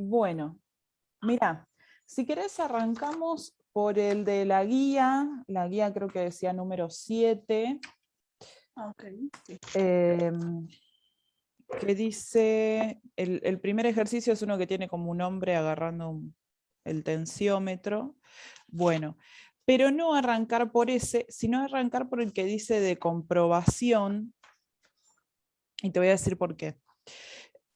Bueno, mira, si querés arrancamos por el de la guía creo que decía número 7, Ok, sí. que dice, el primer ejercicio es uno que tiene como un hombre agarrando el tensiómetro. Bueno, pero no arrancar por ese, sino arrancar por el que dice de comprobación, y te voy a decir por qué.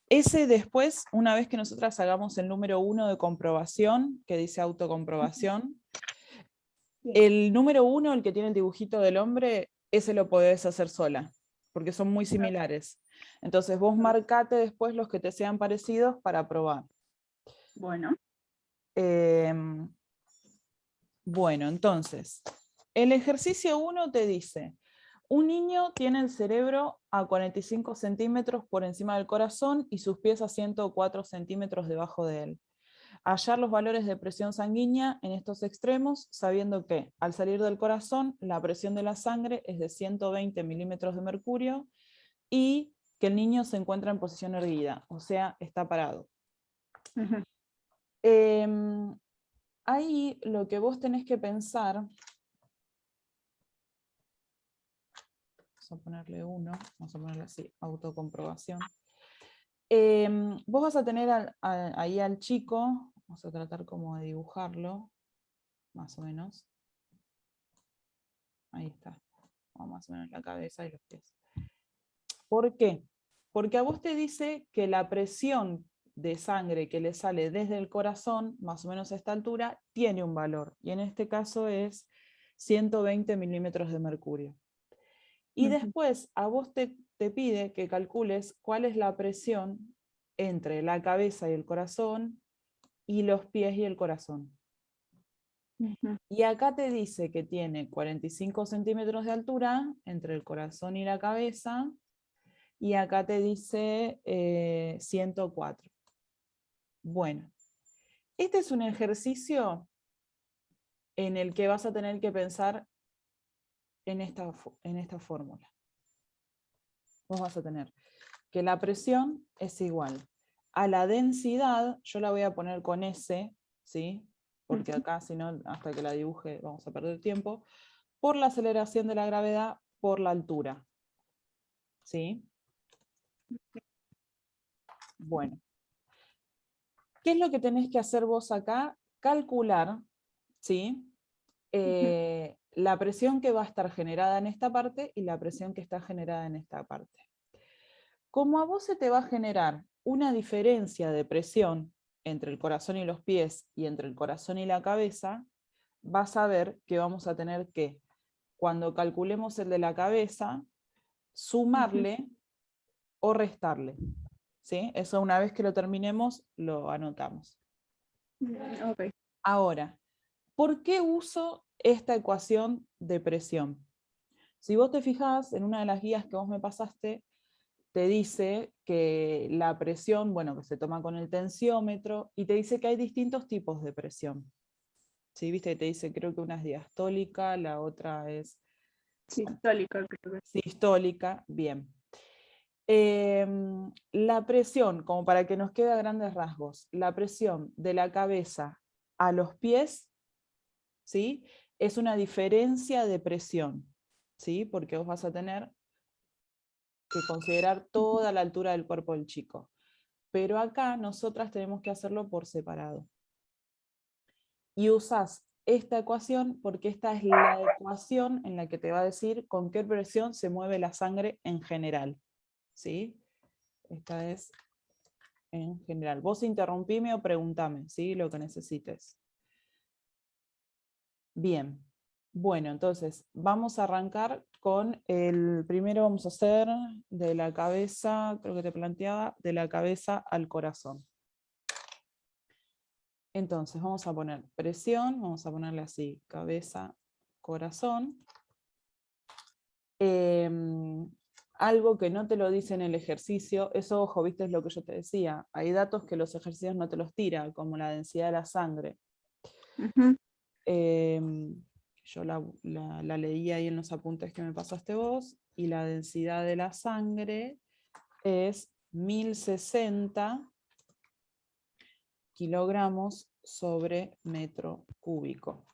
Ese después, una vez que nosotras hagamos el número 1 de comprobación, que dice autocomprobación, Sí. el número 1, el que tiene el dibujito del hombre, ese lo podés hacer sola, porque son muy similares. Entonces vos marcate después los que te sean parecidos para probar. Bueno. Bueno, entonces, el ejercicio 1 te dice, un niño tiene el cerebro a 45 centímetros por encima del corazón y sus pies a 104 centímetros debajo de él. Hallar los valores de presión sanguínea en estos extremos, sabiendo que al salir del corazón la presión de la sangre es de 120 milímetros de mercurio y que el niño se encuentra en posición erguida, o sea, está parado. Uh-huh. Ahí lo que vos tenés que pensar, vamos a ponerle 1, vamos a ponerle así, autocomprobación. Vos vas a tener ahí al chico, vamos a tratar como de dibujarlo, más o menos. Ahí está, o más o menos la cabeza y los pies. ¿Por qué? Porque a vos te dice que la presión de sangre que le sale desde el corazón, más o menos a esta altura, tiene un valor, y en este caso es 120 milímetros de mercurio. Y después a vos te pide que calcules cuál es la presión entre la cabeza y el corazón y los pies y el corazón. Uh-huh. Y acá te dice que tiene 45 centímetros de altura entre el corazón y la cabeza, y acá te dice 104. Bueno, este es un ejercicio en el que vas a tener que pensar en esta fórmula. Vos vas a tener que la presión es igual a la densidad, yo la voy a poner con S, ¿sí? Porque acá, si no, hasta que la dibuje vamos a perder tiempo, por la aceleración de la gravedad por la altura. ¿Sí? Bueno. ¿Qué es lo que tenés que hacer vos acá? Calcular, ¿sí? La presión que va a estar generada en esta parte y la presión que está generada en esta parte. Como a vos se te va a generar una diferencia de presión entre el corazón y los pies y entre el corazón y la cabeza, vas a ver que vamos a tener que, cuando calculemos el de la cabeza, sumarle o restarle. ¿Sí? Eso una vez que lo terminemos, lo anotamos. Ok. Ahora, ¿por qué uso esta ecuación de presión? Si vos te fijás en una de las guías que vos me pasaste, te dice que la presión, bueno, que se toma con el tensiómetro, y te dice que hay distintos tipos de presión. ¿Sí? ¿Viste? Que te dice, creo que una es diastólica, la otra es Sistólica, creo que. sistólica. Bien. La presión, como para que nos quede a grandes rasgos, la presión de la cabeza a los pies, ¿sí? Es una diferencia de presión, ¿sí? Porque vos vas a tener que considerar toda la altura del cuerpo del chico. Pero acá nosotras tenemos que hacerlo por separado. Y usás esta ecuación porque esta es la ecuación en la que te va a decir con qué presión se mueve la sangre en general. ¿Sí? Esta es en general. Vos interrumpime o preguntame, ¿sí? Lo que necesites. Bien. Bueno, entonces vamos a arrancar con el primero, vamos a hacer de la cabeza, creo que te planteaba, de la cabeza al corazón. Entonces vamos a poner presión, vamos a ponerle así, cabeza, corazón. Algo que no te lo dice en el ejercicio, eso, ojo, viste, es lo que yo te decía. Hay datos que los ejercicios no te los tiran, como la densidad de la sangre. Yo la leí ahí en los apuntes que me pasaste vos, y la densidad de la sangre es 1060 kilogramos sobre metro cúbico.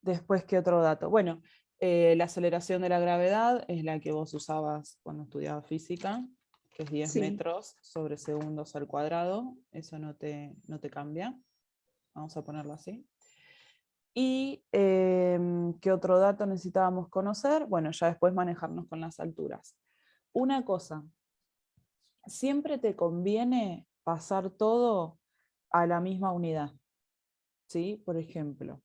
Después, ¿qué otro dato? Bueno, la aceleración de la gravedad es la que vos usabas cuando estudiabas física, que es 10 Sí. metros sobre segundos al cuadrado. Eso no te cambia. Vamos a ponerlo así. ¿Y qué otro dato necesitábamos conocer? Bueno, ya después manejarnos con las alturas. Una cosa, siempre te conviene pasar todo a la misma unidad. ¿Sí? Por ejemplo,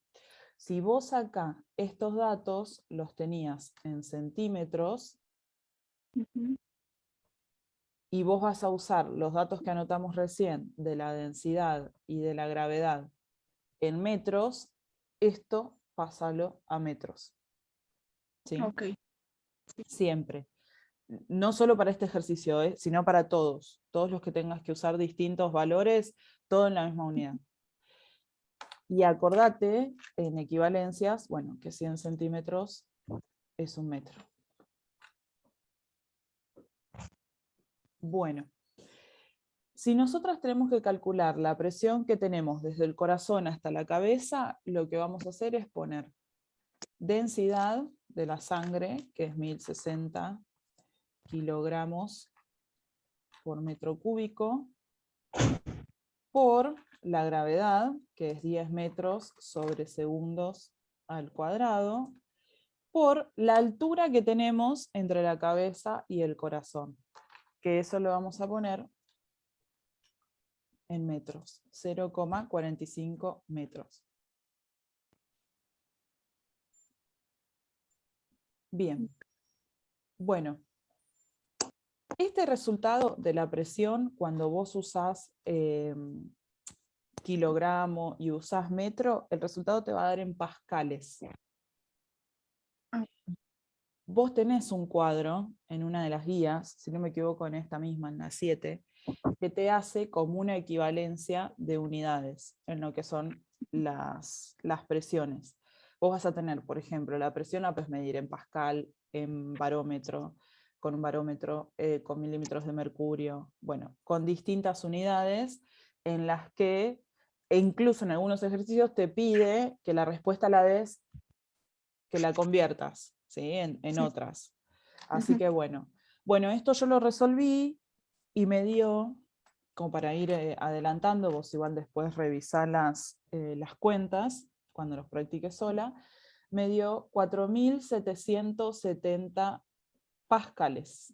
si vos acá estos datos los tenías en centímetros, Ujú. y vos vas a usar los datos que anotamos recién de la densidad y de la gravedad en metros, esto pásalo a metros. ¿Sí? Ok. Siempre. No solo para este ejercicio, sino para todos. Todos los que tengas que usar distintos valores, todo en la misma unidad. Y acordate, en equivalencias, bueno, que 100 centímetros es 1 metro. Bueno, si nosotras tenemos que calcular la presión que tenemos desde el corazón hasta la cabeza, lo que vamos a hacer es poner densidad de la sangre, que es 1060 kilogramos por metro cúbico, por la gravedad, que es 10 metros sobre segundos al cuadrado, por la altura que tenemos entre la cabeza y el corazón, que eso lo vamos a poner en metros, 0,45 metros. Bien, bueno, este resultado de la presión, cuando vos usás kilogramo y usás metro, el resultado te va a dar en pascales. Ah. Vos tenés un cuadro en una de las guías, si no me equivoco en esta misma, en la 7, que te hace como una equivalencia de unidades en lo que son las presiones. Vos vas a tener, por ejemplo, la presión la puedes medir en pascal, en barómetro, con un barómetro, con milímetros de mercurio, bueno, con distintas unidades en las que, e incluso en algunos ejercicios te pide que la respuesta la des, que la conviertas, ¿sí? en otras. Así que bueno, esto yo lo resolví y me dio, como para ir adelantando, vos igual después revisar las cuentas, cuando los practiques sola, me dio 4770 pascales.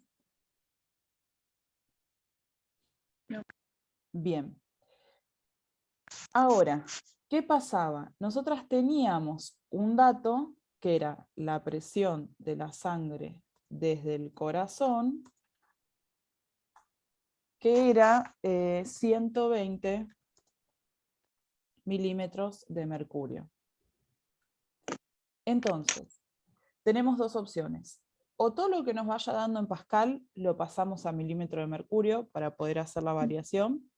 Bien. Ahora, ¿qué pasaba? Nosotras teníamos un dato que era la presión de la sangre desde el corazón, que era 120 milímetros de mercurio. Entonces, tenemos dos opciones. O todo lo que nos vaya dando en pascal lo pasamos a milímetro de mercurio para poder hacer la variación,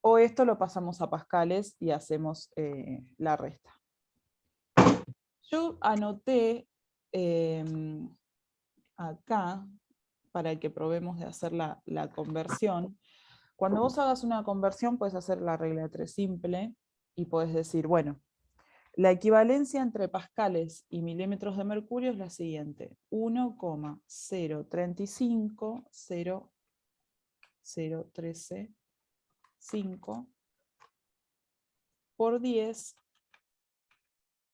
o esto lo pasamos a pascales y hacemos la resta. Yo anoté acá, para que probemos de hacer la conversión. Cuando vos hagas una conversión, puedes hacer la regla de 3 simple y puedes decir, bueno, la equivalencia entre pascales y milímetros de mercurio es la siguiente: 1,035013 por 10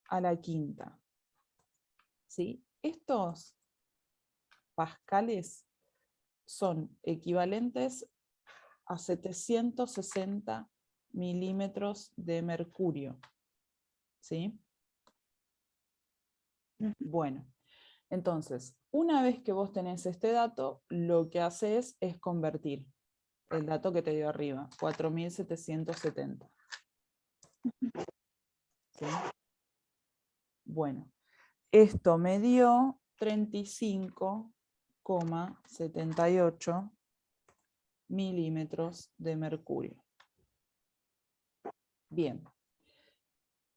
a la quinta. ¿Sí? Estos pascales son equivalentes a 760 milímetros de mercurio. ¿Sí? Bueno, entonces, una vez que vos tenés este dato, lo que haces es convertir el dato que te dio arriba, 4770. ¿Sí? Bueno, esto me dio 35,78 milímetros de mercurio. Bien.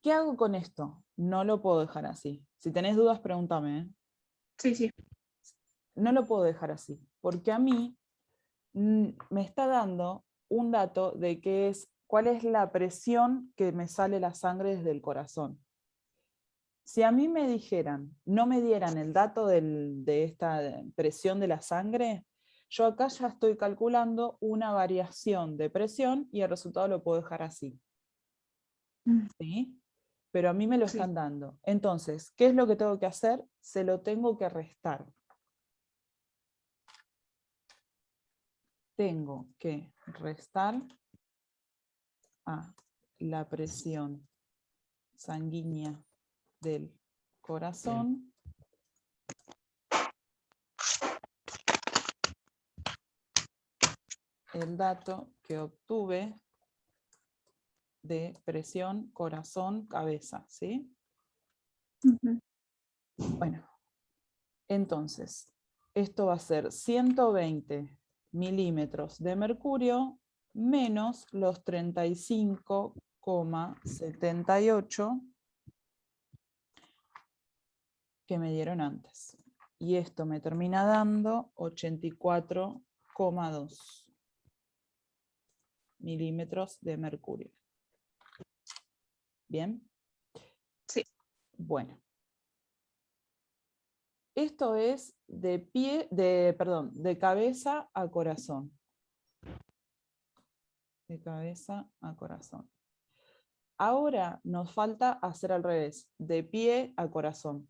¿Qué hago con esto? No lo puedo dejar así. Si tenés dudas, pregúntame. Sí, sí. No lo puedo dejar así, porque a mí me está dando un dato de cuál es la presión que me sale la sangre desde el corazón. Si a mí me dijeran, no me dieran el dato de esta presión de la sangre, yo acá ya estoy calculando una variación de presión y el resultado lo puedo dejar así. ¿Sí? Pero a mí me lo Sí. están dando. Entonces, ¿qué es lo que tengo que hacer? Se lo tengo que restar. Tengo que restar a la presión sanguínea del corazón el dato que obtuve de presión corazón-cabeza, ¿sí? Bueno, entonces, esto va a ser 120 milímetros de mercurio menos los 35,78 que me dieron antes. Y esto me termina dando 84,2 milímetros de mercurio. ¿Bien? Sí. Bueno. Esto es de cabeza a corazón. De cabeza a corazón. Ahora nos falta hacer al revés, de pie a corazón.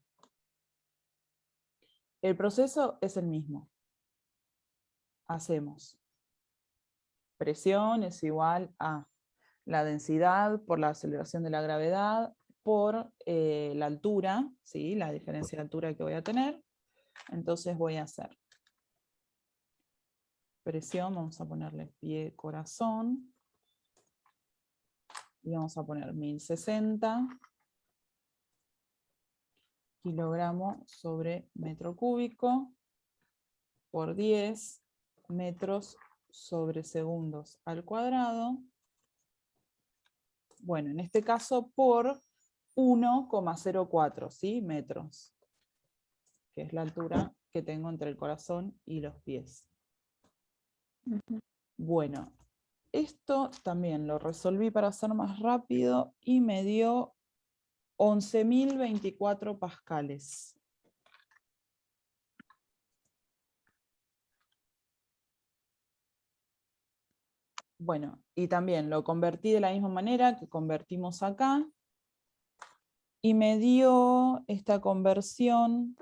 El proceso es el mismo. Hacemos presión es igual a la densidad por la aceleración de la gravedad por la altura, ¿sí? La diferencia de altura que voy a tener. Entonces voy a hacer presión, vamos a ponerle pie, corazón, y vamos a poner 1060 kilogramos sobre metro cúbico por 10 metros sobre segundos al cuadrado. Bueno, en este caso por 1,04, ¿sí? Metros, que es la altura que tengo entre el corazón y los pies. Bueno, esto también lo resolví para hacer más rápido y me dio 11.024 pascales. Bueno, y también lo convertí de la misma manera que convertimos acá, y me dio esta conversión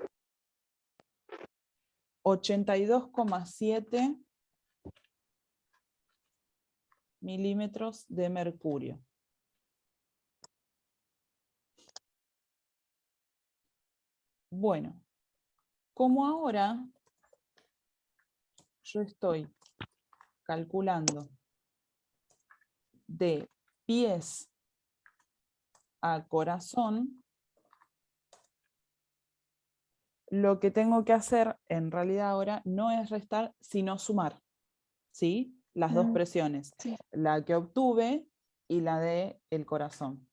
82,7 milímetros de mercurio. Bueno, como ahora yo estoy calculando de pies a corazón, lo que tengo que hacer en realidad ahora no es restar, sino sumar, ¿sí? Las dos presiones, Sí. la que obtuve y la del corazón.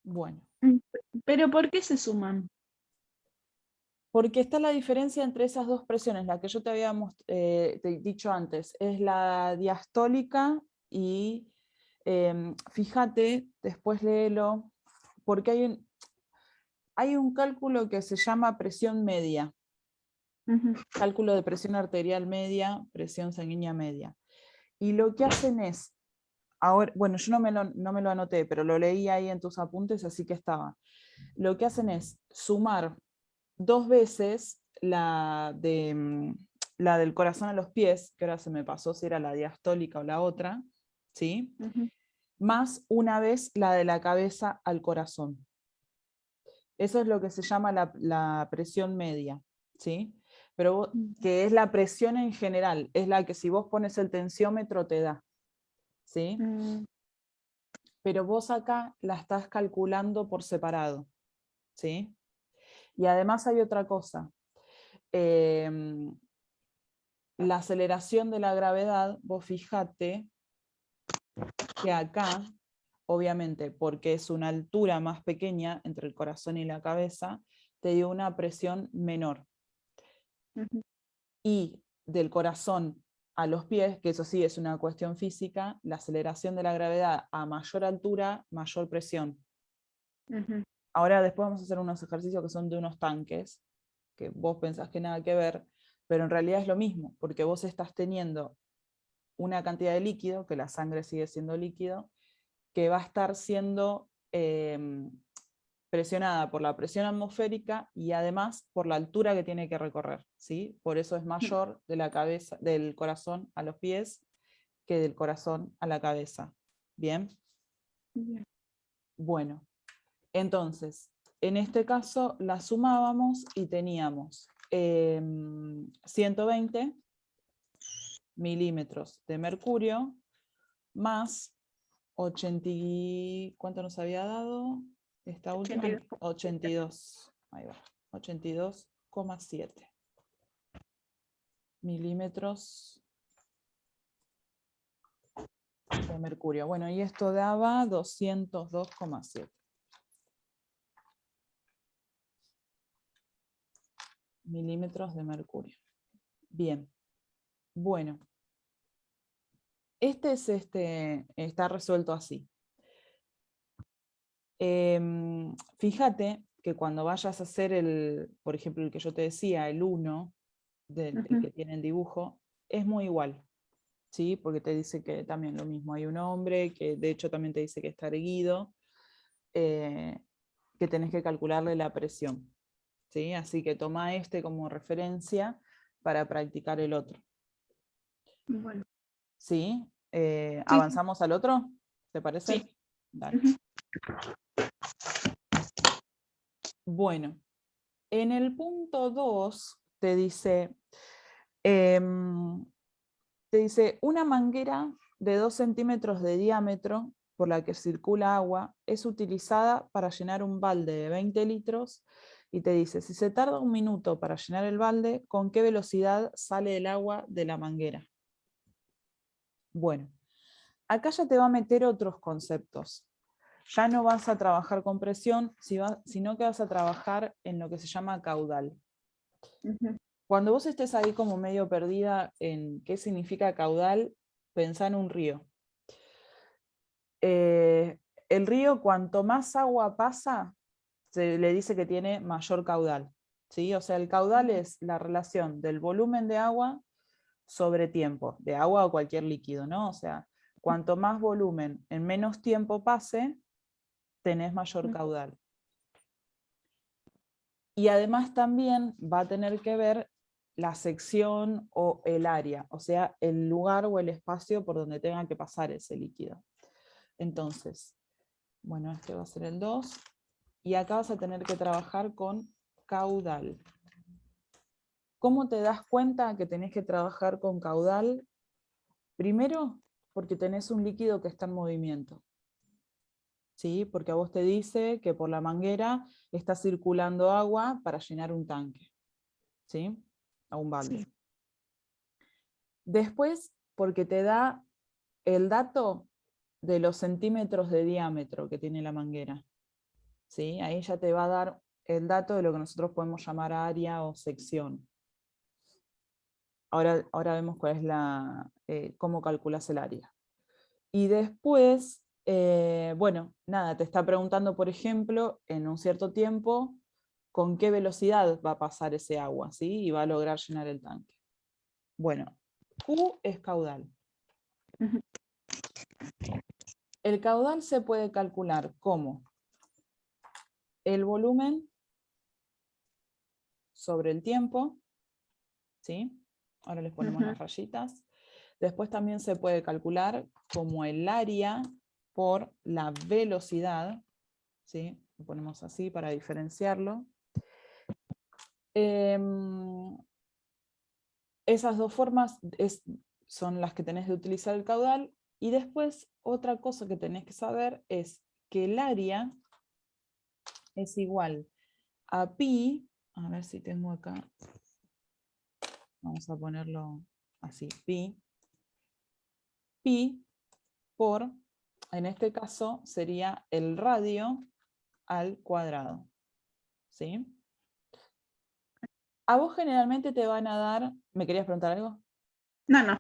Bueno. ¿Pero por qué se suman? Porque está la diferencia entre esas dos presiones, la que yo te había dicho antes, es la diastólica y fíjate, después léelo, porque hay un cálculo que se llama presión media, cálculo de presión arterial media, presión sanguínea media. Y lo que hacen es, ahora, bueno, yo no me lo anoté, pero lo leí ahí en tus apuntes, así que estaba. Lo que hacen es sumar 2 veces la del corazón a los pies, que ahora se me pasó si era la diastólica o la otra, ¿sí? Más una vez la de la cabeza al corazón. Eso es lo que se llama la presión media, ¿sí? Pero que es la presión en general, es la que si vos pones el tensiómetro te da. ¿sí? Mm, Pero vos acá la estás calculando por separado, ¿sí? Y además hay otra cosa. La aceleración de la gravedad, vos fijate que acá, obviamente, porque es una altura más pequeña entre el corazón y la cabeza, te dio una presión menor. ujú. Y del corazón a los pies, que eso sí es una cuestión física, la aceleración de la gravedad a mayor altura, mayor presión. Ujú. Ahora después vamos a hacer unos ejercicios que son de unos tanques, que vos pensás que nada que ver, pero en realidad es lo mismo, porque vos estás teniendo una cantidad de líquido, que la sangre sigue siendo líquido, que va a estar siendo presionada por la presión atmosférica y además por la altura que tiene que recorrer, ¿sí? Por eso es mayor de la cabeza, del corazón a los pies que del corazón a la cabeza. ¿Bien? Bien. Bueno, entonces, en este caso la sumábamos y teníamos 120 milímetros de mercurio más 80, ¿cuánto nos había dado? Esta última, 82. 82, ahí va, 82,7 milímetros de mercurio. Bueno, y esto daba 202,7 milímetros de mercurio. Bien, bueno, está resuelto así. Fíjate que cuando vayas a hacer por ejemplo, el que yo te decía, el 1, el Ujú. que tiene el dibujo, es muy igual, ¿sí? Porque te dice que también lo mismo, hay un hombre, que de hecho también te dice que está erguido, que tenés que calcularle la presión, ¿sí? Así que toma este como referencia para practicar el otro. Bueno, ¿Sí? sí, ¿Avanzamos al otro? ¿Te parece? sí. Dale. Ujú. Bueno, en el punto 2 em, te dice una manguera de 2 centímetros de diámetro por la que circula agua es utilizada para llenar un balde de 20 litros y te dice, si se tarda 1 minuto para llenar el balde, ¿con qué velocidad sale el agua de la manguera? Bueno, acá ya te va a meter otros conceptos. Ya no vas a trabajar con presión, sino que vas a trabajar en lo que se llama caudal. Ujú. Cuando vos estés ahí como medio perdida en qué significa caudal, pensá en un río. El río, cuanto más agua pasa, se le dice que tiene mayor caudal, ¿sí? O sea, el caudal es la relación del volumen de agua sobre tiempo, de agua o cualquier líquido, ¿no? O sea, cuanto más volumen en menos tiempo pase, tenés mayor caudal. Y además también va a tener que ver la sección o el área, o sea, el lugar o el espacio por donde tenga que pasar ese líquido. Entonces, bueno, este va a ser el 2. Y acá vas a tener que trabajar con caudal. ¿Cómo te das cuenta que tenés que trabajar con caudal? Primero, porque tenés un líquido que está en movimiento. ¿Sí? Porque a vos te dice que por la manguera está circulando agua para llenar un tanque, ¿sí? A un balde. Sí. Después, porque te da el dato de los centímetros de diámetro que tiene la manguera. ¿Sí? Ahí ya te va a dar el dato de lo que nosotros podemos llamar área o sección. Ahora vemos cuál es cómo calculas el área. Y después, bueno, nada, te está preguntando, por ejemplo, en un cierto tiempo, con qué velocidad va a pasar ese agua, ¿sí? Y va a lograr llenar el tanque. Bueno, Q es caudal. Ujú. El caudal se puede calcular como el volumen sobre el tiempo, ¿sí? Ahora les ponemos Ujú. las rayitas. Después también se puede calcular como el área por la velocidad, ¿sí? Lo ponemos así para diferenciarlo. Esas dos formas son las que tenés de utilizar el caudal Y después, otra cosa que tenés que saber es que el área es igual a pi, a ver si tengo acá, vamos a ponerlo así, pi por, en este caso, sería el radio al cuadrado. ¿Sí? A vos generalmente te van a dar, ¿me querías preguntar algo? No, no.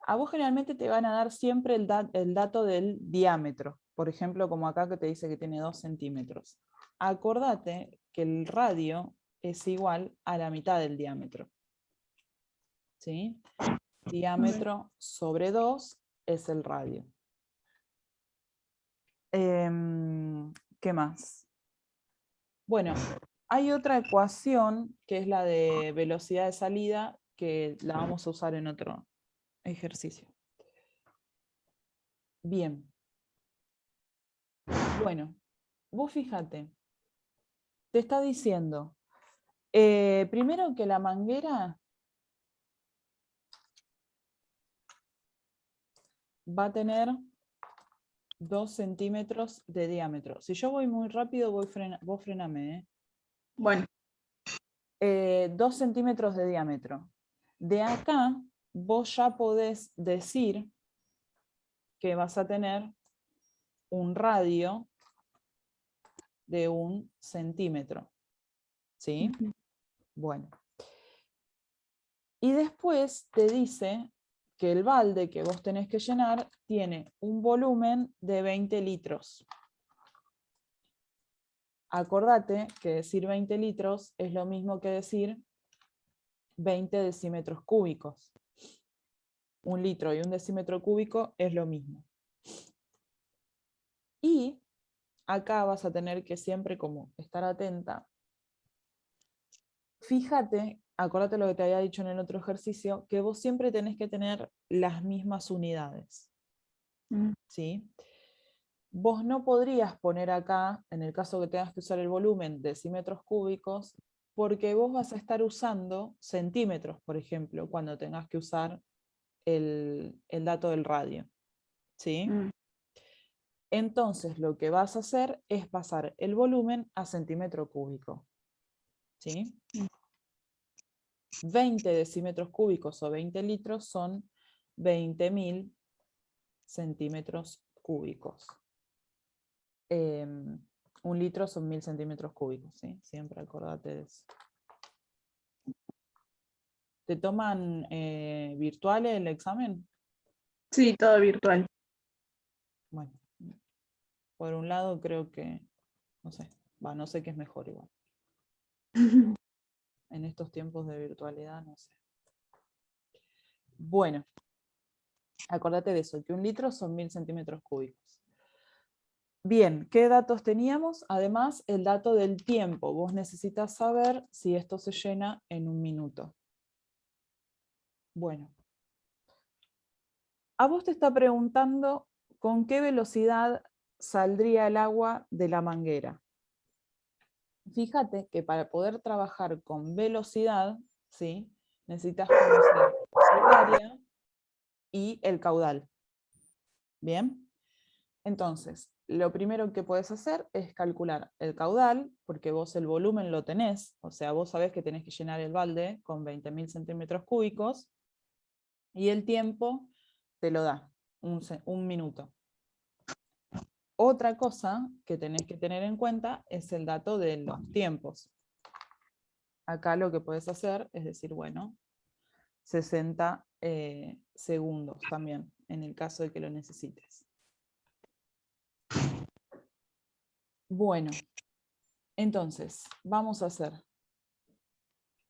A vos generalmente te van a dar siempre el dato del diámetro. Por ejemplo, como acá que te dice que tiene 2 centímetros. Acordate que el radio es igual a la mitad del diámetro. ¿Sí? Diámetro sobre 2 es el radio. ¿Qué más? Bueno, hay otra ecuación que es la de velocidad de salida que la vamos a usar en otro ejercicio. Bien. Bueno, vos fíjate, te está diciendo, primero que la manguera va a tener 2 centímetros de diámetro. Si yo voy muy rápido, vos frename. Bueno. 2 centímetros de diámetro. De acá, vos ya podés decir que vas a tener un radio de 1 centímetro. ¿Sí? Bueno. Y después te dice que el balde que vos tenés que llenar tiene un volumen de 20 litros. Acordate que decir 20 litros es lo mismo que decir 20 decímetros cúbicos. 1 litro y 1 decímetro cúbico es lo mismo. Y acá vas a tener que siempre como estar atenta. Fíjate, acordate lo que te había dicho en el otro ejercicio, que vos siempre tenés que tener las mismas unidades. ¿Sí? Vos no podrías poner acá, en el caso que tengas que usar el volumen, decímetros cúbicos, porque vos vas a estar usando centímetros, por ejemplo, cuando tengas que usar el dato del radio. ¿Sí? Entonces lo que vas a hacer es pasar el volumen a centímetro cúbico. ¿Sí? 20 decímetros cúbicos o 20 litros son 20.000 centímetros cúbicos. 1 litro son 1000 centímetros cúbicos, ¿sí? Siempre acordate de eso. ¿Te toman virtual el examen? Sí, todo virtual. Bueno, por un lado creo que, no sé, no sé qué es mejor igual. En estos tiempos de virtualidad, no sé. Bueno, acordate de eso, que 1 litro son 1000 centímetros cúbicos. Bien, ¿qué datos teníamos? Además, el dato del tiempo. Vos necesitas saber si esto se llena en 1 minuto. Bueno. A vos te está preguntando con qué velocidad saldría el agua de la manguera. Fíjate que para poder trabajar con velocidad, ¿sí? Necesitas conocer el área y el caudal. ¿Bien? Entonces, lo primero que puedes hacer es calcular el caudal, porque vos el volumen lo tenés, o sea, vos sabés que tenés que llenar el balde con 20.000 centímetros cúbicos, y el tiempo te lo da, 1 minuto. Otra cosa que tenés que tener en cuenta es el dato de los tiempos. Acá lo que puedes hacer es decir, bueno, 60 segundos también, en el caso de que lo necesites. Bueno, entonces, vamos a hacer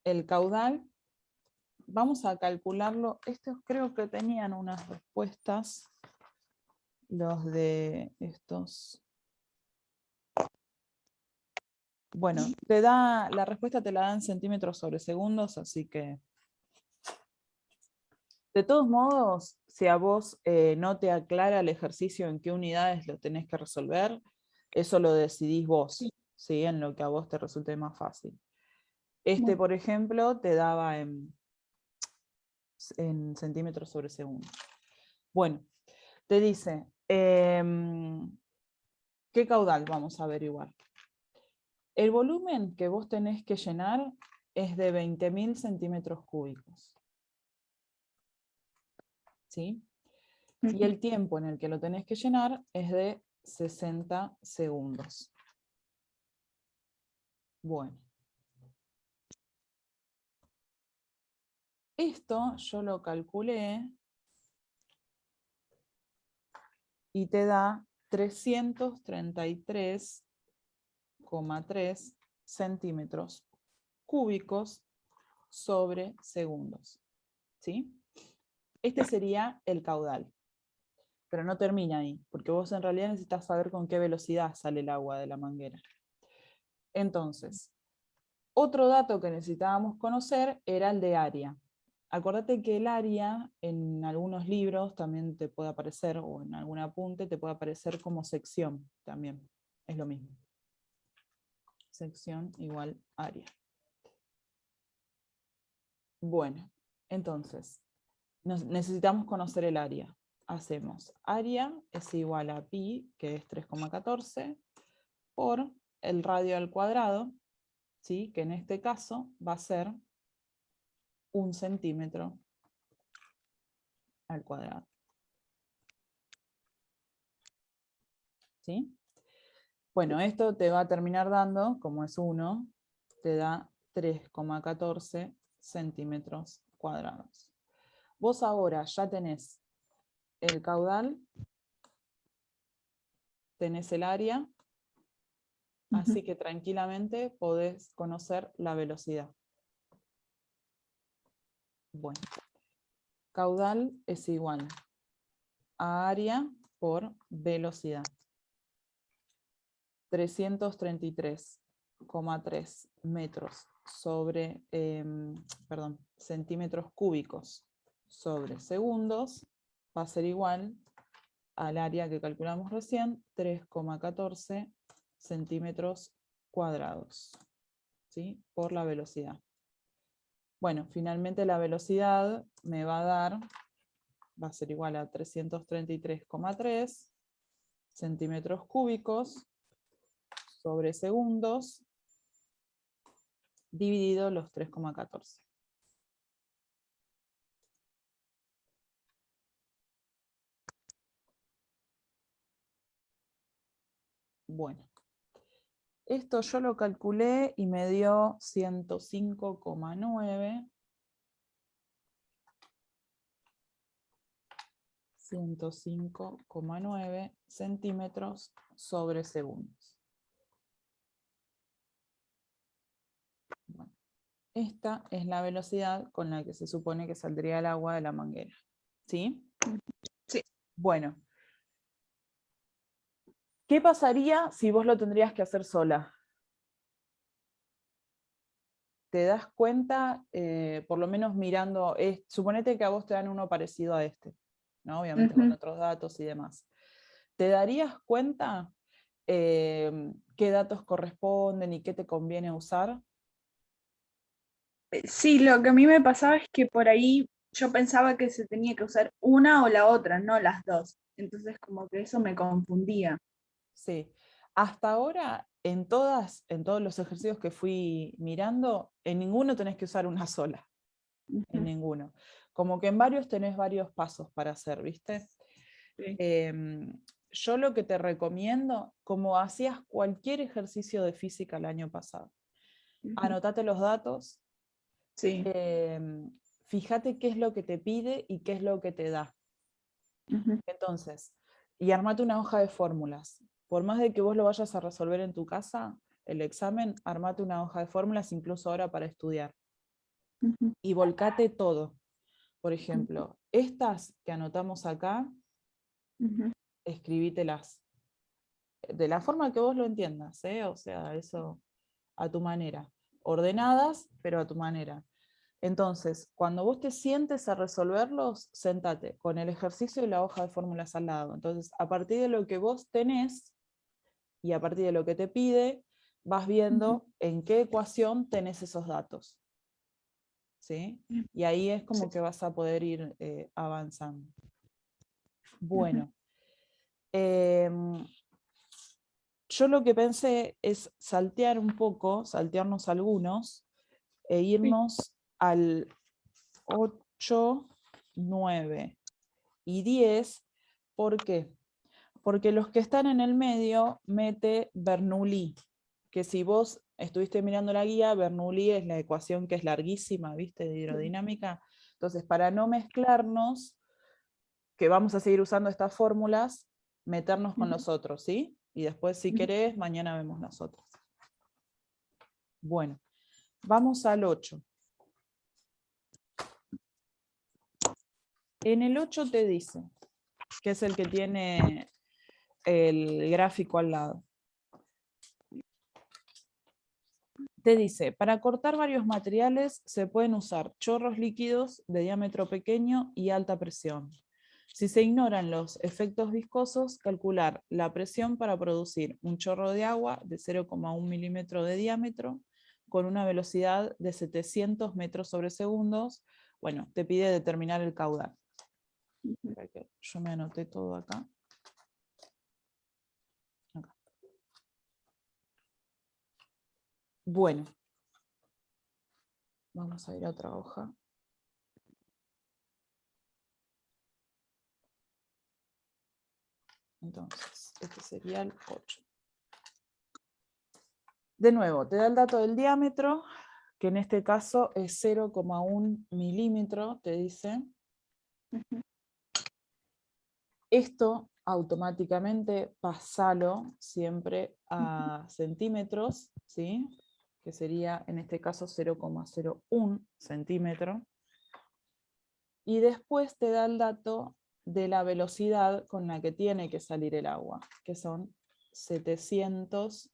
el caudal. Vamos a calcularlo. Estos creo que tenían unas respuestas, los de estos. Bueno, la respuesta te la da en centímetros sobre segundos, así que... De todos modos, si a vos no te aclara el ejercicio en qué unidades lo tenés que resolver, eso lo decidís vos, ¿sí? En lo que a vos te resulte más fácil. Este, por ejemplo, te daba en centímetros sobre segundo. Bueno, te dice, ¿qué caudal vamos a averiguar? El volumen que vos tenés que llenar es de 20.000 centímetros cúbicos. ¿Sí? Y el tiempo en el que lo tenés que llenar es de 60 segundos. Bueno. Esto yo lo calculé y te da 333,3 centímetros cúbicos sobre segundos. ¿Sí? Este sería el caudal. Pero no termina ahí, porque vos en realidad necesitas saber con qué velocidad sale el agua de la manguera. Entonces, otro dato que necesitábamos conocer era el de área. Acordate que el área en algunos libros también te puede aparecer, o en algún apunte te puede aparecer como sección también. Es lo mismo. Sección igual área. Bueno, entonces, necesitamos conocer el área. Hacemos área es igual a pi, que es 3,14, por el radio al cuadrado, ¿sí? Que en este caso va a ser 1 centímetro al cuadrado. ¿Sí? Bueno, esto te va a terminar dando, como es 1, te da 3,14 centímetros cuadrados. Vos ahora ya tenés el caudal, tenés el área, así que tranquilamente podés conocer la velocidad. Bueno, caudal es igual a área por velocidad. 333,3 metros sobre, centímetros cúbicos sobre segundos va a ser igual al área que calculamos recién, 3,14 centímetros cuadrados, ¿sí? Por la velocidad. Bueno, finalmente la velocidad me va a dar, va a ser igual a 333,3 centímetros cúbicos sobre segundos dividido los 3,14. Bueno, esto yo lo calculé y me dio 105,9 centímetros sobre segundos. Bueno, esta es la velocidad con la que se supone que saldría el agua de la manguera. ¿Sí? Sí. Bueno. ¿Qué pasaría si vos lo tendrías que hacer sola? ¿Te das cuenta, por lo menos mirando, suponete que a vos te dan uno parecido a este, ¿no? Obviamente con otros datos y demás. ¿Te darías cuenta qué datos corresponden y qué te conviene usar? Sí, lo que a mí me pasaba es que por ahí yo pensaba que se tenía que usar una o la otra, no las dos. Entonces como que eso me confundía. Sí. Hasta ahora, en todos los ejercicios que fui mirando, en ninguno tenés que usar una sola. En ninguno. Como que en varios tenés varios pasos para hacer, ¿viste? Sí. Yo lo que te recomiendo, como hacías cualquier ejercicio de física el año pasado, anotate los datos, Sí. fíjate qué es lo que te pide y qué es lo que te da. Entonces, y armate una hoja de fórmulas. Por más de que vos lo vayas a resolver en tu casa, el examen, armate una hoja de fórmulas incluso ahora para estudiar. Y volcate todo. Por ejemplo, estas que anotamos acá, escribítelas de la forma que vos lo entiendas, ¿eh? O sea, eso a tu manera. Ordenadas, pero a tu manera. Entonces, cuando vos te sientes a resolverlos, sentate con el ejercicio y la hoja de fórmulas al lado. Entonces, a partir de lo que vos tenés y a partir de lo que te pide, vas viendo en qué ecuación tenés esos datos. ¿Sí? Y ahí es como que vas a poder ir avanzando. Bueno, Yo lo que pensé es saltear un poco, saltearnos algunos, e irnos al 8, 9 y 10. ¿Por qué? Porque los que están en el medio mete Bernoulli, que si vos estuviste mirando la guía, Bernoulli es la ecuación que es larguísima, ¿viste? De hidrodinámica. Entonces, para no mezclarnos, que vamos a seguir usando estas fórmulas, meternos con los otros, ¿sí? Y después, si querés, mañana vemos nosotros. Bueno, vamos al 8. En el 8 te dice, que es el que tiene el gráfico al lado. Te dice, para cortar varios materiales se pueden usar chorros líquidos de diámetro pequeño y alta presión. Si se ignoran los efectos viscosos, calcular la presión para producir un chorro de agua de 0,1 milímetro de diámetro con una velocidad de 700 metros sobre segundos. Bueno, te pide determinar el caudal. Yo me anoté todo acá. Bueno, vamos a ir a otra hoja. Entonces, este sería el 8. De nuevo, te da el dato del diámetro, que en este caso es 0,1 milímetro, te dice. Esto automáticamente pasalo siempre a centímetros, ¿sí? Que sería en este caso 0,01 centímetro. Y después te da el dato de la velocidad con la que tiene que salir el agua, que son 700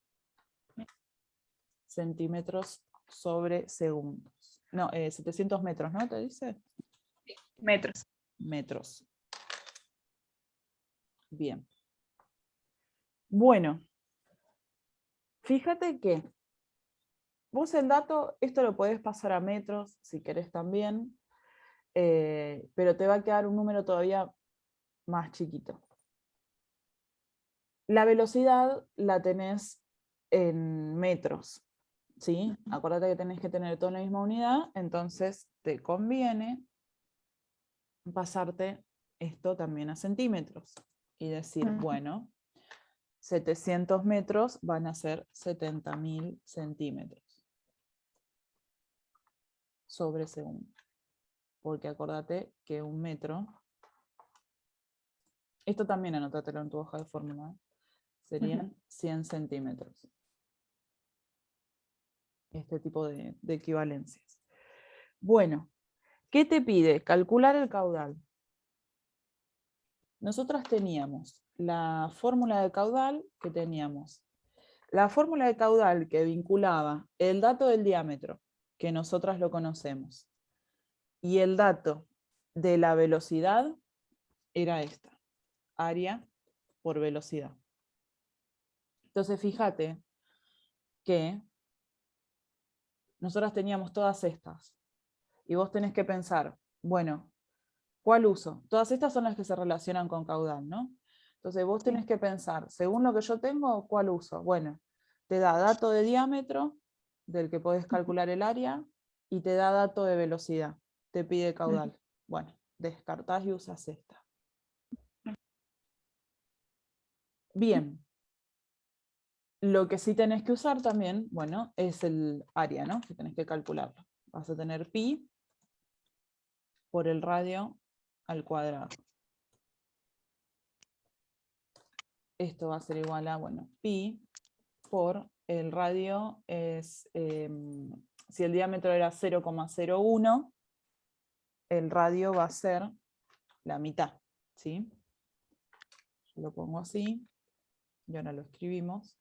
centímetros sobre segundos. No, 700 metros, ¿no? ¿Te dice? Metros. Metros. Bien. Bueno, fíjate que vos el dato, esto lo podés pasar a metros, si querés también, pero te va a quedar un número todavía más chiquito. La velocidad la tenés en metros, ¿sí? Acuérdate que tenés que tener todo en la misma unidad, entonces te conviene pasarte esto también a centímetros y decir, bueno, 700 metros van a ser 70.000 centímetros sobre segundo. Porque acordate que un metro, esto también anótatelo en tu hoja de fórmula, serían 100 centímetros. Este tipo de equivalencias. Bueno, ¿qué te pide? Calcular el caudal. Nosotras teníamos la fórmula de caudal que teníamos. La fórmula de caudal que vinculaba el dato del diámetro, que nosotras lo conocemos, y el dato de la velocidad era esta, área por velocidad. Entonces fíjate que nosotras teníamos todas estas, y vos tenés que pensar, bueno, ¿cuál uso? Todas estas son las que se relacionan con caudal, ¿no? Entonces vos tenés que pensar, según lo que yo tengo, ¿cuál uso? Bueno, te da dato de diámetro, del que podés calcular el área, y te da dato de velocidad, te pide caudal. Bueno, descartás y usas esta. Bien. Lo que sí tenés que usar también, bueno, es el área, ¿no? Que tenés que calcularlo. Vas a tener pi por el radio al cuadrado. Esto va a ser igual a, bueno, pi por el radio es, si el diámetro era 0,01, el radio va a ser la mitad, ¿sí? Yo lo pongo así, y ahora lo escribimos.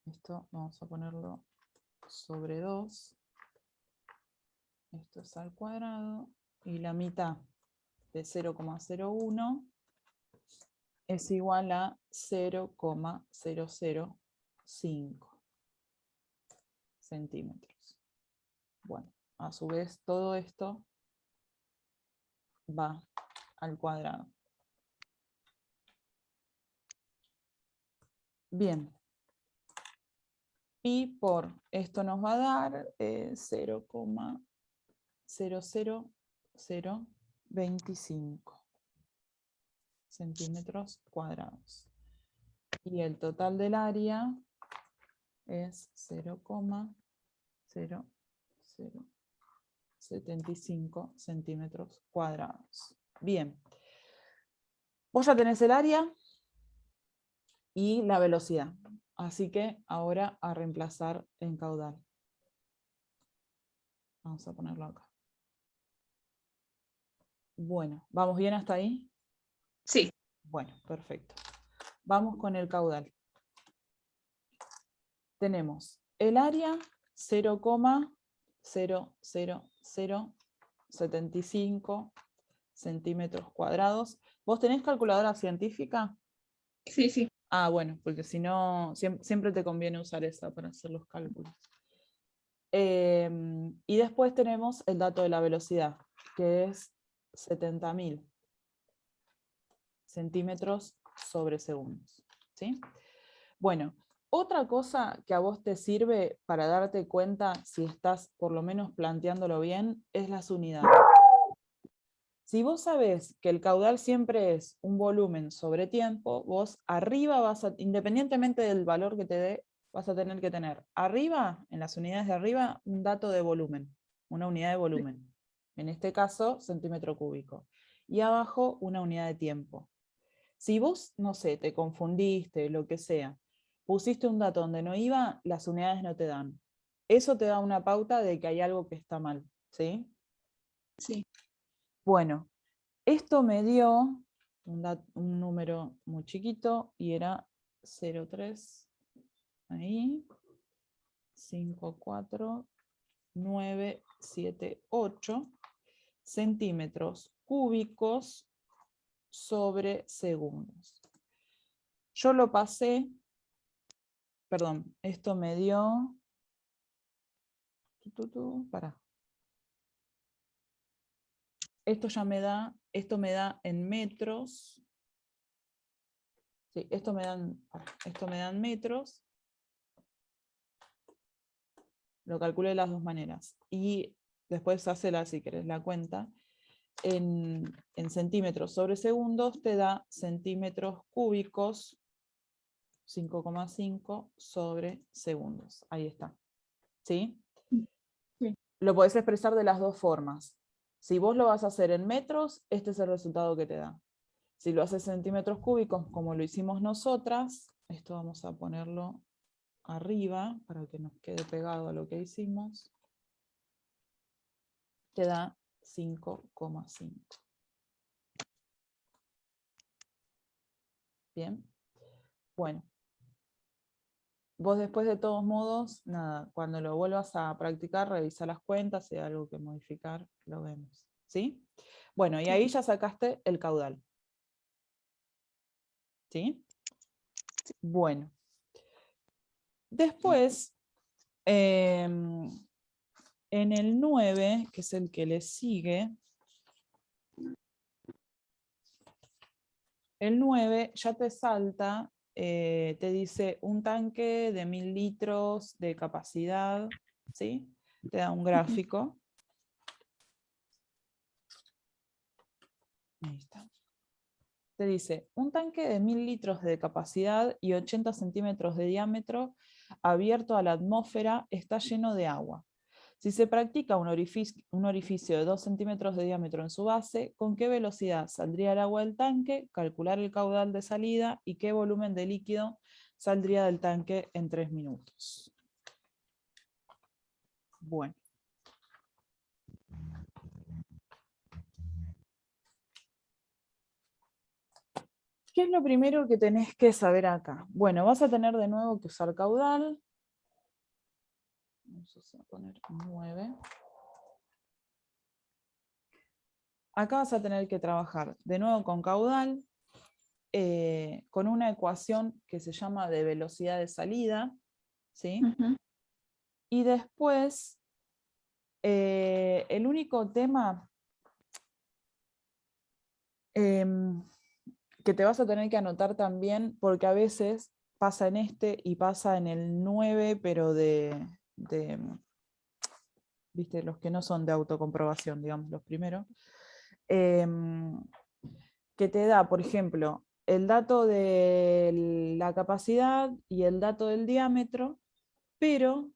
Esto vamos a ponerlo sobre 2. Esto es al cuadrado, y la mitad de 0,01 es igual a 0,005 centímetros. Bueno, a su vez todo esto va al cuadrado. Bien. Pi por esto nos va a dar 0,00025 centímetros cuadrados. Y el total del área es 0,0075 centímetros cuadrados. Bien. Vos ya tenés el área y la velocidad. Así que ahora a reemplazar en caudal. Vamos a ponerlo acá. Bueno, ¿vamos bien hasta ahí? Sí. Bueno, perfecto. Vamos con el caudal. Tenemos el área 0,00075 centímetros cuadrados. ¿Vos tenés calculadora científica? Sí, sí. Ah, bueno, porque si no, siempre te conviene usar esa para hacer los cálculos. Y después tenemos el dato de la velocidad, que es 70.000 centímetros sobre segundos. ¿Sí? Bueno, otra cosa que a vos te sirve para darte cuenta si estás por lo menos planteándolo bien es las unidades. Si vos sabés que el caudal siempre es un volumen sobre tiempo, vos arriba vas a, independientemente del valor que te dé, vas a tener que tener arriba, en las unidades de arriba, un dato de volumen, una unidad de volumen. En este caso, centímetro cúbico. Y abajo, una unidad de tiempo. Si vos, no sé, te confundiste, lo que sea, pusiste un dato donde no iba, las unidades no te dan. Eso te da una pauta de que hay algo que está mal, ¿sí? Sí. Bueno, esto me dio un número muy chiquito y era 0,3, ahí, 54978 centímetros cúbicos sobre segundos. Yo lo pasé, perdón, esto me dio, pará. Esto me da en metros. Sí, esto me dan metros. Lo calculé de las dos maneras. Y después hacela si querés la cuenta. En centímetros sobre segundos te da centímetros cúbicos 5,5 sobre segundos. Ahí está. ¿Sí? Sí. Lo podés expresar de las dos formas. Si vos lo vas a hacer en metros, este es el resultado que te da. Si lo haces en centímetros cúbicos, como lo hicimos nosotras, esto vamos a ponerlo arriba para que nos quede pegado a lo que hicimos, te da 5,5. Bien. Bueno. Vos después de todos modos, nada, cuando lo vuelvas a practicar, revisa las cuentas, si hay algo que modificar, lo vemos. ¿Sí? Bueno, y ahí ya sacaste el caudal. ¿Sí? Bueno. Después, en el 9, que es el que le sigue, el 9 ya te salta, te dice un tanque de 1000 litros de capacidad, ¿sí? Te da un gráfico. Ahí está. Te dice, un tanque de 1000 litros de capacidad y 80 centímetros de diámetro abierto a la atmósfera está lleno de agua. Si se practica un orificio de 2 centímetros de diámetro en su base, ¿con qué velocidad saldría el agua del tanque? Calcular el caudal de salida y qué volumen de líquido saldría del tanque en 3 minutos. Bueno. ¿Qué es lo primero que tenés que saber acá? Bueno, vas a tener de nuevo que usar caudal. Vamos a poner 9. Acá vas a tener que trabajar de nuevo con caudal, con una ecuación que se llama de velocidad de salida, ¿sí? Y después, el único tema que te vas a tener que anotar también, porque a veces pasa en este y pasa en el 9, pero ¿viste? Los que no son de autocomprobación, digamos, los primeros. Que te da, por ejemplo, el dato de la capacidad y el dato del diámetro, pero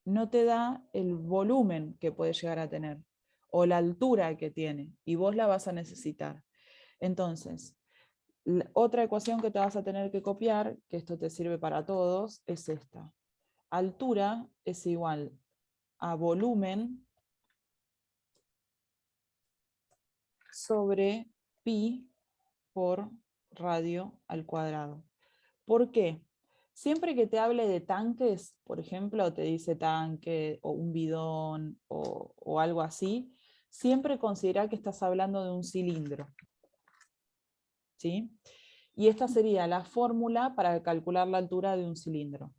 no te da el volumen que puede llegar a tener o la altura que tiene, y vos la vas a necesitar. Entonces, otra ecuación que te vas a tener que copiar, que esto te sirve para todos, es esta. Altura es igual a volumen sobre pi por radio al cuadrado. ¿Por qué? Siempre que te hable de tanques, por ejemplo, te dice tanque o un bidón o algo así, siempre considera que estás hablando de un cilindro. ¿Sí? Y esta sería la fórmula para calcular la altura de un cilindro.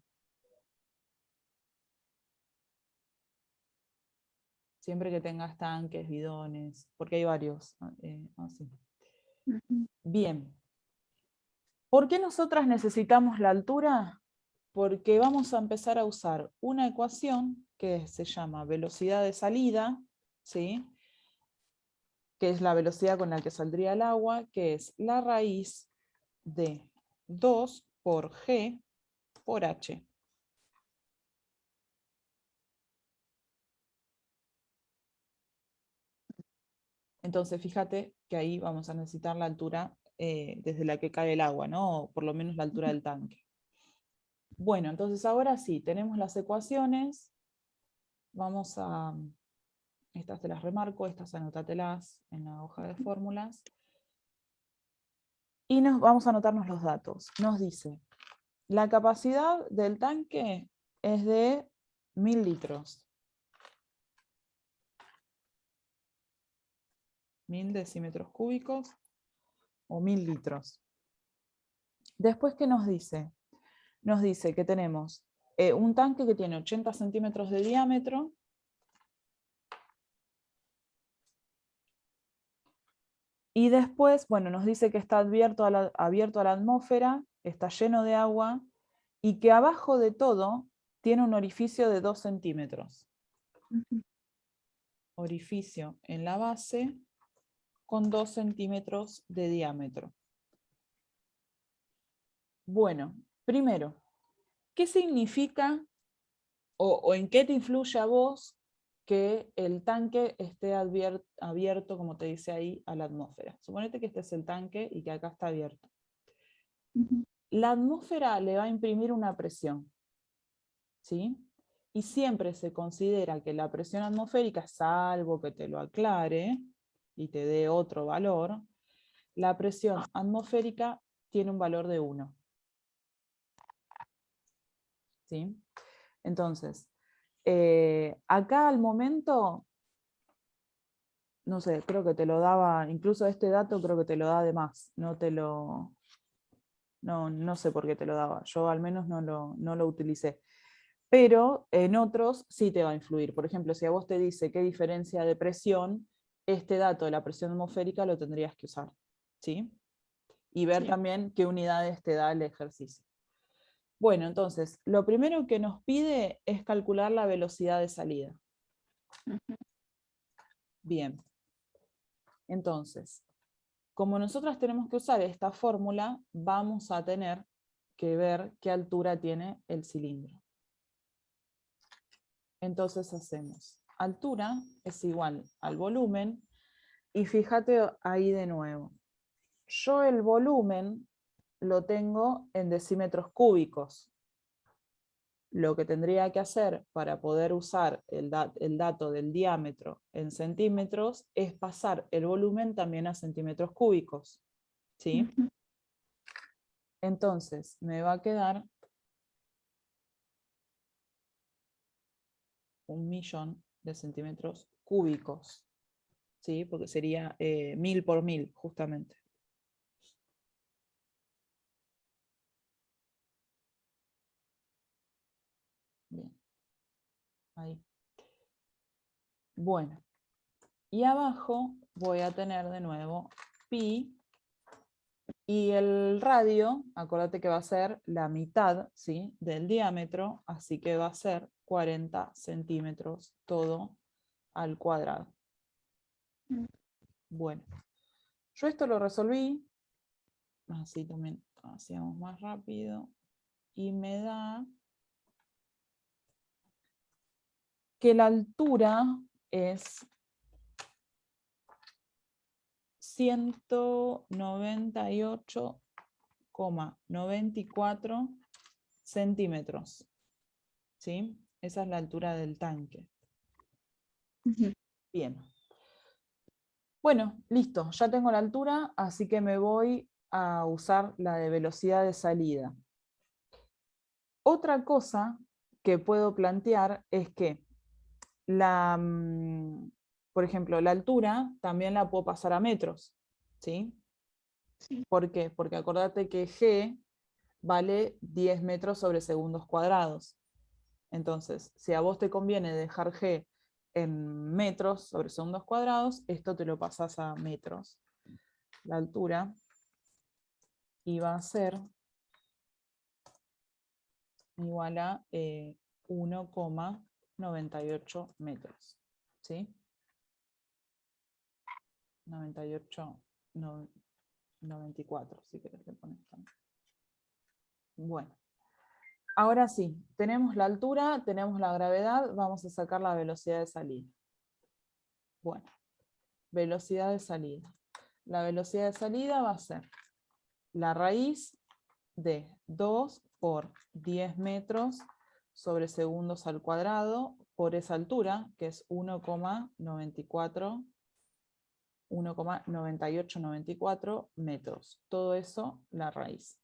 Siempre que tengas tanques, bidones, porque hay varios. Así. Bien. ¿Por qué nosotras necesitamos la altura? Porque vamos a empezar a usar una ecuación que se llama velocidad de salida, ¿sí? Que es la velocidad con la que saldría el agua, que es la raíz de 2 por G por H. Entonces, fíjate que ahí vamos a necesitar la altura desde la que cae el agua, ¿no? O por lo menos la altura del tanque. Bueno, entonces ahora sí, tenemos las ecuaciones. Vamos a... Estas te las remarco, estas anótatelas en la hoja de fórmulas. Y vamos a anotarnos los datos. Nos dice, la capacidad del tanque es de 1000 litros. 1000 decímetros cúbicos o 1000 litros. Después, ¿qué nos dice? Nos dice que tenemos un tanque que tiene 80 centímetros de diámetro. Y después, bueno, nos dice que está abierto a la atmósfera, está lleno de agua, y que abajo de todo tiene un orificio de 2 centímetros. Orificio en la base con 2 centímetros de diámetro. Bueno, primero, ¿qué significa o en qué te influye a vos que el tanque esté abierto, como te dice ahí, a la atmósfera? Suponete que este es el tanque y que acá está abierto. La atmósfera le va a imprimir una presión, ¿sí? Y siempre se considera que la presión atmosférica, salvo que te lo aclare y te dé otro valor, la presión atmosférica tiene un valor de 1. ¿Sí? Entonces, acá al momento, no sé, creo que te lo daba, incluso este dato creo que te lo da de más, no sé por qué te lo daba, yo al menos no lo utilicé. Pero en otros sí te va a influir. Por ejemplo, si a vos te dice qué diferencia de presión, este dato de la presión atmosférica lo tendrías que usar, ¿sí? Y ver también qué unidades te da el ejercicio. Bueno, entonces, lo primero que nos pide es calcular la velocidad de salida. Bien. Entonces, como nosotras tenemos que usar esta fórmula, vamos a tener que ver qué altura tiene el cilindro. Entonces hacemos altura es igual al volumen, y fíjate ahí de nuevo. Yo el volumen lo tengo en decímetros cúbicos. Lo que tendría que hacer para poder usar el dato del diámetro en centímetros es pasar el volumen también a centímetros cúbicos. ¿Sí? Entonces me va a quedar 1.000.000 de centímetros cúbicos. ¿Sí? Porque sería 1000 por 1000, justamente. Bien. Ahí. Bueno. Y abajo voy a tener de nuevo pi Y el radio, acuérdate que va a ser la mitad, ¿sí?, del diámetro, así que va a ser 40 centímetros todo al cuadrado. Mm. Bueno, yo esto lo resolví, así también hacíamos más rápido, y me da que la altura es 198,94 centímetros, ¿sí? Esa es la altura del tanque. Ujú. Bien. Bueno, listo, ya tengo la altura, así que me voy a usar la de velocidad de salida. Otra cosa que puedo plantear es que por ejemplo, la altura también la puedo pasar a metros, ¿sí? Sí. ¿Por qué? Porque acordate que G vale 10 metros sobre segundos cuadrados. Entonces, si a vos te conviene dejar G en metros sobre segundos cuadrados, esto te lo pasás a metros. La altura iba a ser igual a 1,98 metros. ¿Sí? 98, 94, si querés le pones también. Bueno, ahora sí, tenemos la altura, tenemos la gravedad, vamos a sacar la velocidad de salida. Bueno, velocidad de salida. La velocidad de salida va a ser la raíz de 2 por 10 metros sobre segundos al cuadrado por esa altura, que es 1,9894 metros. Todo eso, la raíz.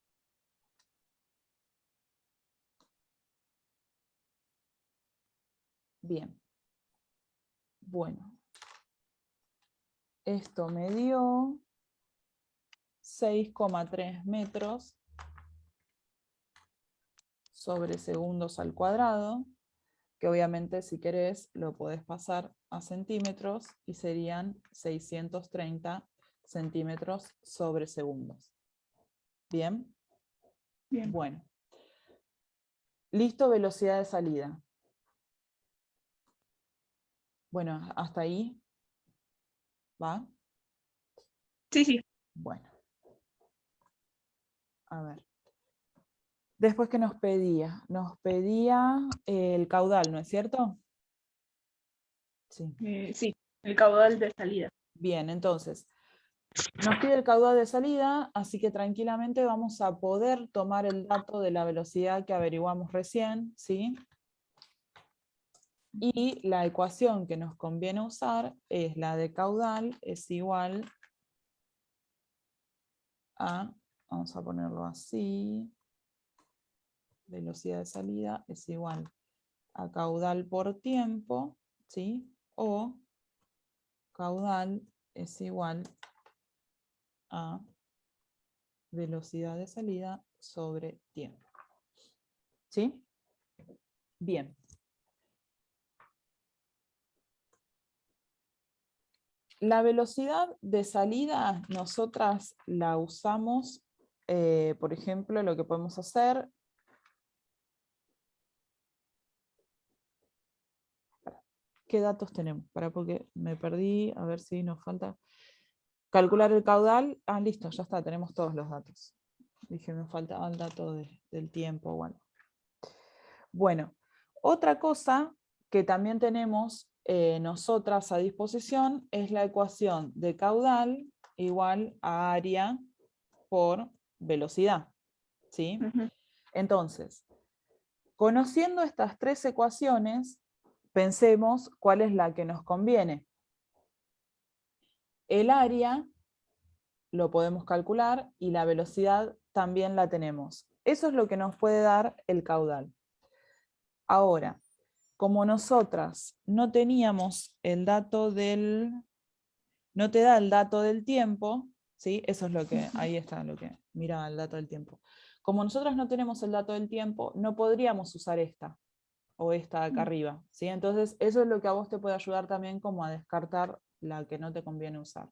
Bien. Bueno. Esto me dio 6,3 metros sobre segundos al cuadrado, que obviamente si querés lo podés pasar a centímetros y serían 630 centímetros sobre segundos. ¿Bien? Bien. Bueno. Listo, velocidad de salida. Bueno, hasta ahí. ¿Va? Sí, sí. Bueno. A ver. Después, ¿qué nos pedía? Nos pedía el caudal, ¿no es cierto? Sí. Sí, el caudal de salida. Bien, entonces, nos pide el caudal de salida, así que tranquilamente vamos a poder tomar el dato de la velocidad que averiguamos recién, ¿sí? Y la ecuación que nos conviene usar es la de caudal es igual a, vamos a ponerlo así, velocidad de salida es igual a caudal por tiempo, ¿sí? O caudal es igual a velocidad de salida sobre tiempo. ¿Sí? Bien. La velocidad de salida nosotras la usamos, por ejemplo, lo que podemos hacer. ¿Qué datos tenemos? Porque me perdí, a ver si nos falta. Calcular el caudal. Ah, listo, ya está, tenemos todos los datos. Dije, me faltaba el dato del tiempo. Bueno, otra cosa que también tenemos nosotras a disposición es la ecuación de caudal igual a área por velocidad. ¿Sí? Ujú. Entonces, conociendo estas tres ecuaciones, pensemos cuál es la que nos conviene. El área lo podemos calcular y la velocidad también la tenemos. Eso es lo que nos puede dar el caudal. Ahora, como nosotras no teníamos el dato no te da el dato del tiempo, ¿sí? Eso es lo que, ahí está lo que, mira el dato del tiempo. Como nosotras no tenemos el dato del tiempo, no podríamos usar esta o esta de acá arriba, ¿sí? Entonces, eso es lo que a vos te puede ayudar también como a descartar la que no te conviene usar.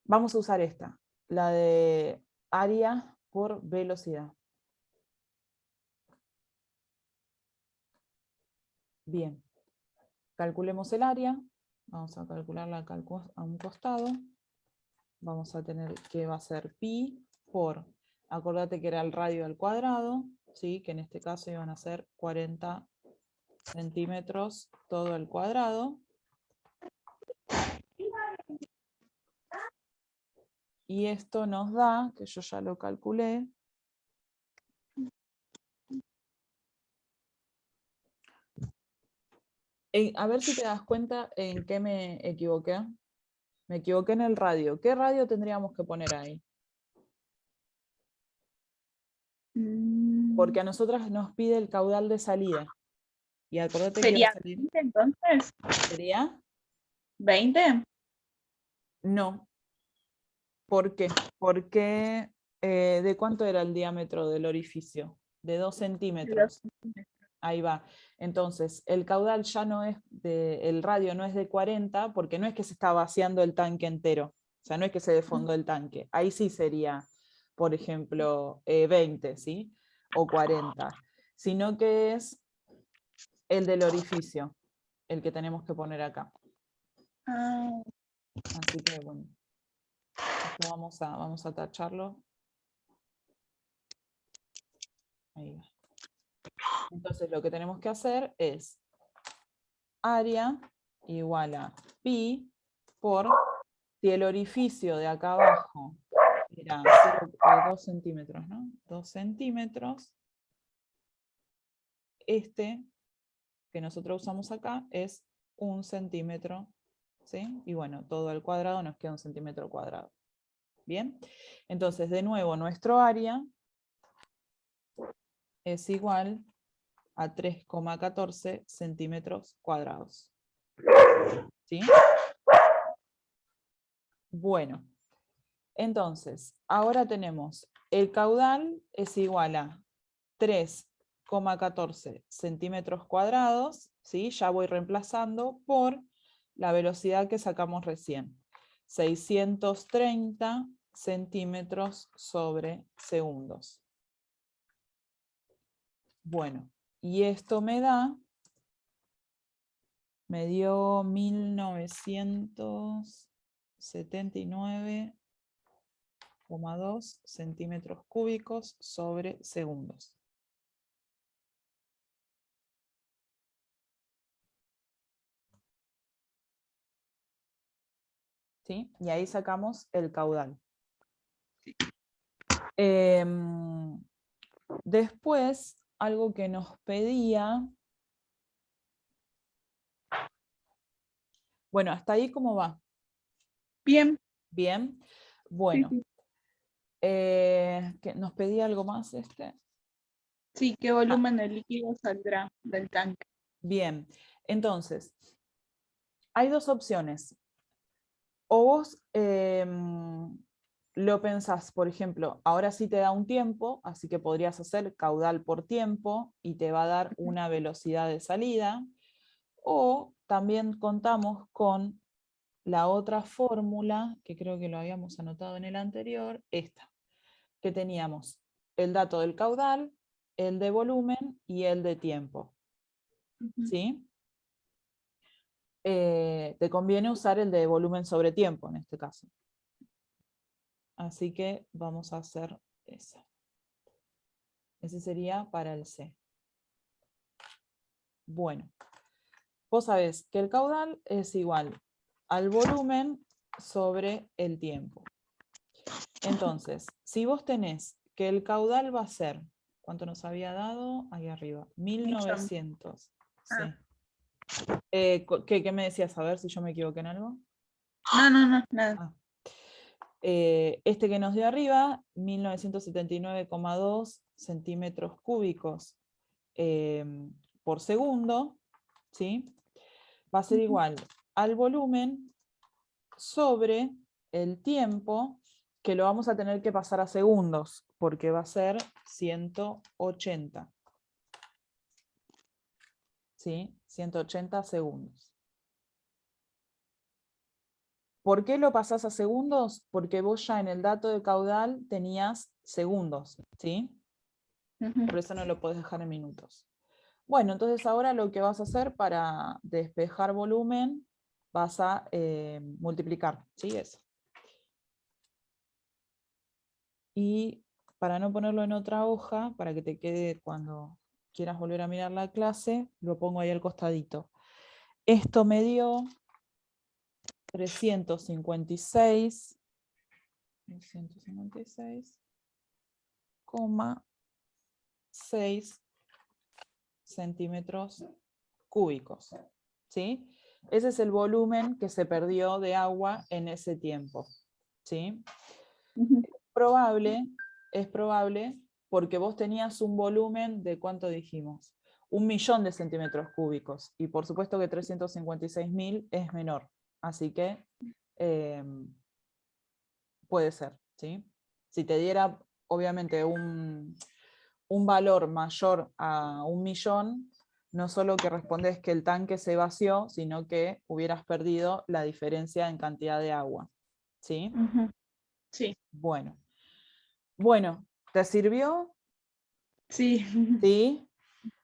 Vamos a usar esta. la de área por velocidad. Bien, calculemos el área. Vamos a calcularla acá a un costado. Vamos a tener que va a ser pi por, acordate que era el radio al cuadrado, ¿sí? Que en este caso iban a ser 40 centímetros todo el cuadrado. Y esto nos da, que yo ya lo calculé, a ver si te das cuenta en qué me equivoqué. Me equivoqué en el radio. ¿Qué radio tendríamos que poner ahí? Porque a nosotras nos pide el caudal de salida. Y acordate que la ¿Sería salida 20 entonces? sería... ¿20? No. ¿Por qué? Porque ¿de cuánto era el diámetro del orificio? De 2 centímetros. Ahí va. Entonces, el caudal ya no es el radio no es de 40, porque no es que se está vaciando el tanque entero. O sea, no es que se desfondó el tanque. Ahí sí sería, por ejemplo, 20, ¿sí? O 40. Sino que es el del orificio, el que tenemos que poner acá. Ah, Así que, bueno, esto vamos a tacharlo. Ahí va. Entonces, lo que tenemos que hacer es área igual a pi por, si el orificio de acá abajo era 2 centímetros, ¿no? 2 centímetros, este que nosotros usamos acá es 1 centímetro, ¿sí? Y bueno, todo al cuadrado nos queda 1 centímetro cuadrado. Bien, entonces de nuevo nuestro área es igual a 3,14 centímetros cuadrados. ¿Sí? Bueno, entonces, ahora tenemos el caudal es igual a 3,14 centímetros cuadrados, ¿sí? Ya voy reemplazando por la velocidad que sacamos recién, 630 centímetros sobre segundos. Bueno, y esto me dio 1979,2 centímetros cúbicos sobre segundos. ¿Sí? Y ahí sacamos el caudal. Después, algo que nos pedía... Bueno, hasta ahí cómo va. bien. Bien. Sí, Bueno, sí. ¿nos pedía algo más este? Sí, ¿qué volumen de líquido saldrá del tanque? Bien, entonces, hay dos opciones. O vos lo pensás, por ejemplo, ahora sí te da un tiempo, así que podrías hacer caudal por tiempo y te va a dar una velocidad de salida. O también contamos con la otra fórmula, que creo que lo habíamos anotado en el anterior, esta, que teníamos el dato del caudal, el de volumen y el de tiempo. ¿Sí? Te conviene usar el de volumen sobre tiempo en este caso. Así que vamos a hacer ese. Ese sería para el C. Bueno, vos sabés que el caudal es igual al volumen sobre el tiempo. Entonces, si vos tenés que el caudal va a ser, ¿cuánto nos había dado? Ahí arriba, 1900. Ah. Sí. ¿Qué me decías? A ver si yo me equivoqué en algo. No, nada. Ah. Este que nos dio arriba, 1979,2 centímetros cúbicos por segundo, ¿sí? Va a ser igual al volumen sobre el tiempo, que lo vamos a tener que pasar a segundos, porque va a ser 180. ¿Sí? 180 segundos. ¿Por qué lo pasás a segundos? Porque vos ya en el dato de caudal tenías segundos, ¿sí? Ujú. Por eso no lo podés dejar en minutos. Bueno, entonces ahora lo que vas a hacer para despejar volumen, vas a multiplicar, ¿sí? Eso. Y para no ponerlo en otra hoja, para que te quede cuando quieras volver a mirar la clase, lo pongo ahí al costadito. Esto me dio 356,6 centímetros cúbicos, ¿sí? Ese es el volumen que se perdió de agua en ese tiempo, ¿sí? Ujú. Es probable porque vos tenías un volumen de, ¿cuánto dijimos? 1.000.000 de centímetros cúbicos, y por supuesto que 356.000 es menor, así que puede ser, ¿sí? Si te diera, obviamente, un valor mayor a 1.000.000, no solo que respondes que el tanque se vació, sino que hubieras perdido la diferencia en cantidad de agua, ¿sí? Ujú. Sí, Bueno, ¿te sirvió? sí. ¿Sí?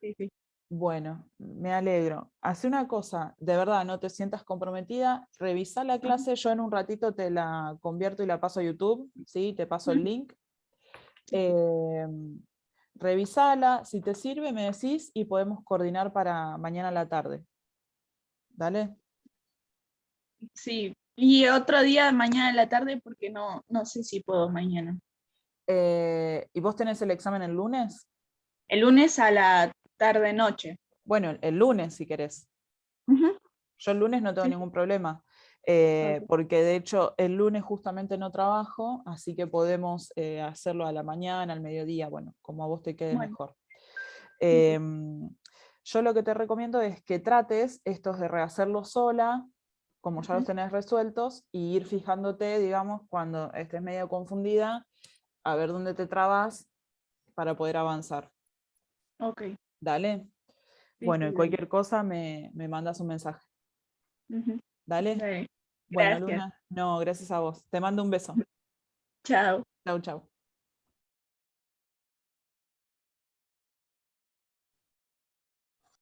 Sí, sí. Bueno, me alegro. Haz una cosa, de verdad, no te sientas comprometida, revisa la Ujú. clase, yo en un ratito te la convierto y la paso a YouTube, ¿sí? Te paso el Ujú. link. Revisala, si te sirve me decís y podemos coordinar para mañana a la tarde. ¿Dale? Sí. Y otro día, mañana en la tarde, porque no sé si puedo mañana. ¿Y vos tenés el examen el lunes? El lunes a la tarde-noche. Bueno, el lunes si querés. Ujú. Yo el lunes no tengo Sí. ningún problema, Ok. porque de hecho el lunes justamente no trabajo, así que podemos hacerlo a la mañana, al mediodía, bueno, como a vos te quede Bueno, mejor. sí, sí. Yo lo que te recomiendo es que trates estos de rehacerlo sola, como ya los Ujú. tenés resueltos, y ir fijándote, digamos, cuando estés medio confundida, a ver dónde te trabas para poder avanzar. Ok. ¿Dale? Sí, Bueno, sí, y dale. cualquier cosa me mandas un mensaje. Ujú. ¿Dale? Dale. Bueno, Gracias. Luna, no, gracias a vos. Te mando un beso. Chao. Chau, chau.